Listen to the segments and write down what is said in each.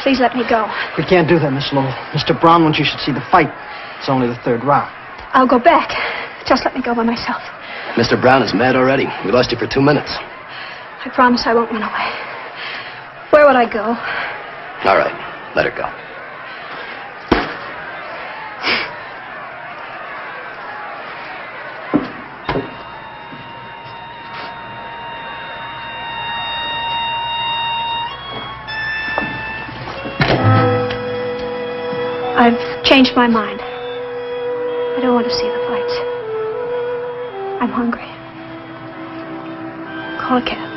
Please let me go. We can't do that, Miss Lowell. Mr. Brown wants you should see the fight. It's only the third round. I'll go back. Just let me go by myself. Mr. Brown is mad already. We lost you for 2 minutes. I promise I won't run away. Where would I go? All right. Let her go. I've changed my mind. I don't want to see the fights. I'm hungry. Call a cab.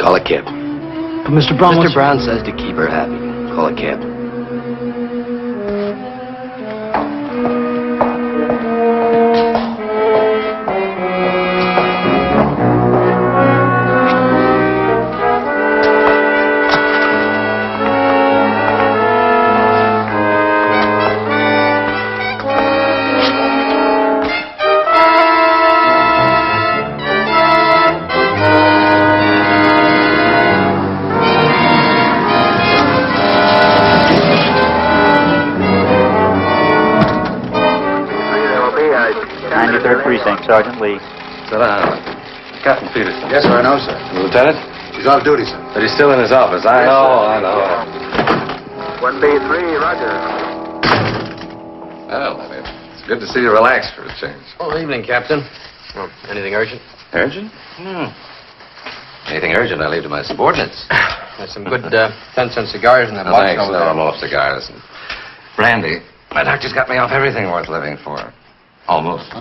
Call a cab. But Mr. Brown Mr. Brown says to keep her happy. Call a cab. Sergeant Lee. Sit down. Captain Peterson. Yes, sir, I know, sir. The lieutenant? He's off duty, sir. But he's still in his office. I know. 1B3, roger. Well, it's good to see you relaxed for a change. Oh, evening, Captain. Oh, anything urgent? Urgent? Anything urgent, I leave to my subordinates. There's some good 10-cent cigars in that No, box thanks. over No, there. I'm off cigars. And brandy. My doctor's got me off everything worth living for. Almost.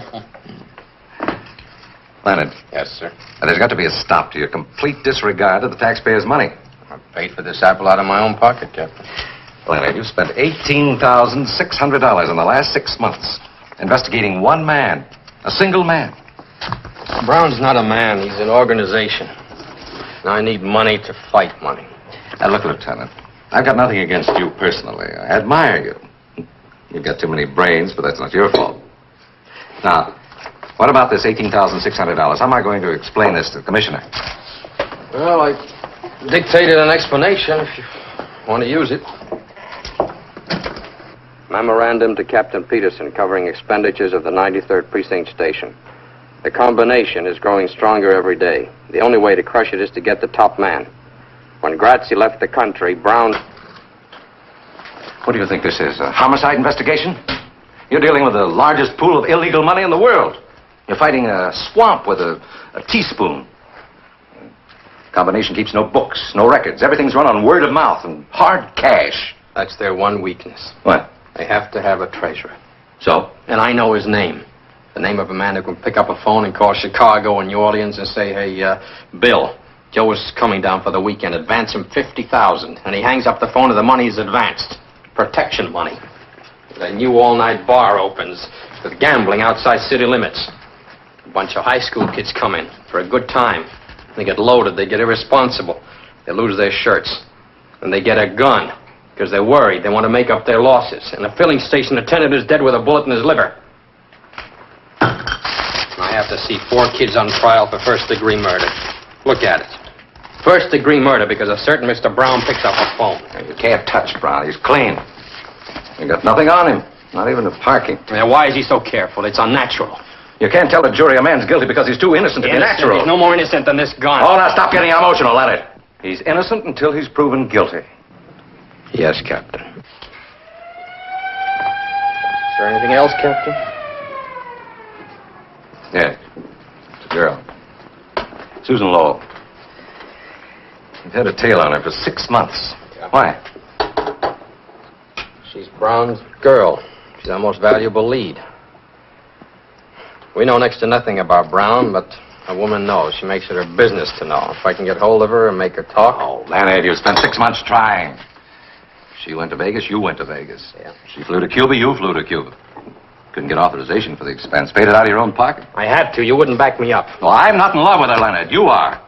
Leonard. Yes, sir. There's got to be a stop to your complete disregard of the taxpayers' money. I paid for this apple out of my own pocket, Captain. Leonard, you spent $18,600 in the last 6 months investigating one man, a single man. Brown's not a man. He's an organization. Now I need money to fight money. Now, look, Lieutenant, I've got nothing against you personally. I admire you. You've got too many brains, but that's not your fault. Now, what about this $18,600? How am I going to explain this to the commissioner? Well, I dictated an explanation if you want to use it. Memorandum to Captain Peterson covering expenditures of the 93rd Precinct Station. The combination is growing stronger every day. The only way to crush it is to get the top man. When Grazzi left the country, Brown... What do you think this is, a homicide investigation? You're dealing with the largest pool of illegal money in the world. You're fighting a swamp with a teaspoon. Combination keeps no books, no records. Everything's run on word of mouth and hard cash. That's their one weakness. What? They have to have a treasurer. So? And I know his name. The name of a man who can pick up a phone and call Chicago and New Orleans and say, hey, Bill, Joe is coming down for the weekend. Advance him $50,000. And he hangs up the phone and the money is advanced. Protection money. The new all-night bar opens with gambling outside city limits. A bunch of high school kids come in for a good time. They get loaded. They get irresponsible. They lose their shirts. And they get a gun because they're worried. They want to make up their losses. And a filling station attendant is dead with a bullet in his liver. I have to see 4 kids on trial for first-degree murder. Look at it. First-degree murder because a certain Mr. Brown picks up a phone. You can't touch Brown. He's clean. You got nothing on him. Not even the parking. Now, why is he so careful? It's unnatural. You can't tell a jury a man's guilty because he's too innocent to be natural. He's no more innocent than this gun. Oh, now stop getting emotional, Leonard. He's innocent until he's proven guilty. Yes, Captain. Is there anything else, Captain? Yes. It's a girl. Susan Lowell. We've had a tail on her for 6 months. Yeah. Why? She's Brown's girl. She's our most valuable lead. We know next to nothing about Brown, but a woman knows. She makes it her business to know. If I can get hold of her and make her talk... Oh, Leonard, you spent 6 months trying. She went to Vegas, you went to Vegas. Yeah. She flew to Cuba, you flew to Cuba. Couldn't get authorization for the expense. Paid it out of your own pocket. I had to. You wouldn't back me up. Well, I'm not in love with her, Leonard. You are.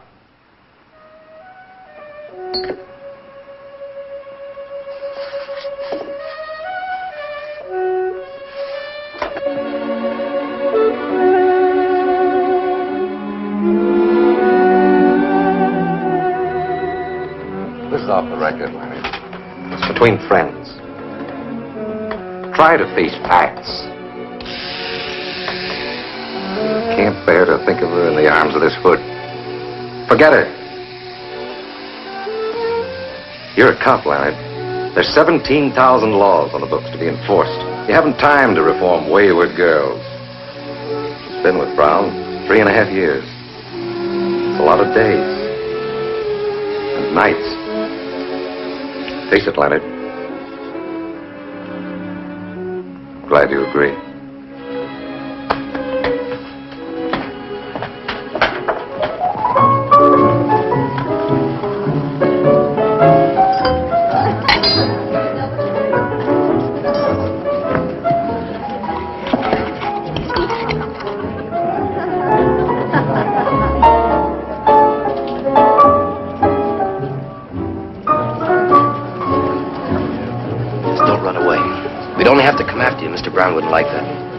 This is off the record, Leonard. It's between friends. Try to face facts. You can't bear to think of her in the arms of this hood. Forget her. You're a cop, Leonard. There's 17,000 laws on the books to be enforced. You haven't time to reform wayward girls. She's been with Brown 3.5 years. It's a lot of days. And nights. Face it, Leonard. Glad you agree. Don't run away. We'd only have to come after you. Mr. Brown wouldn't like that.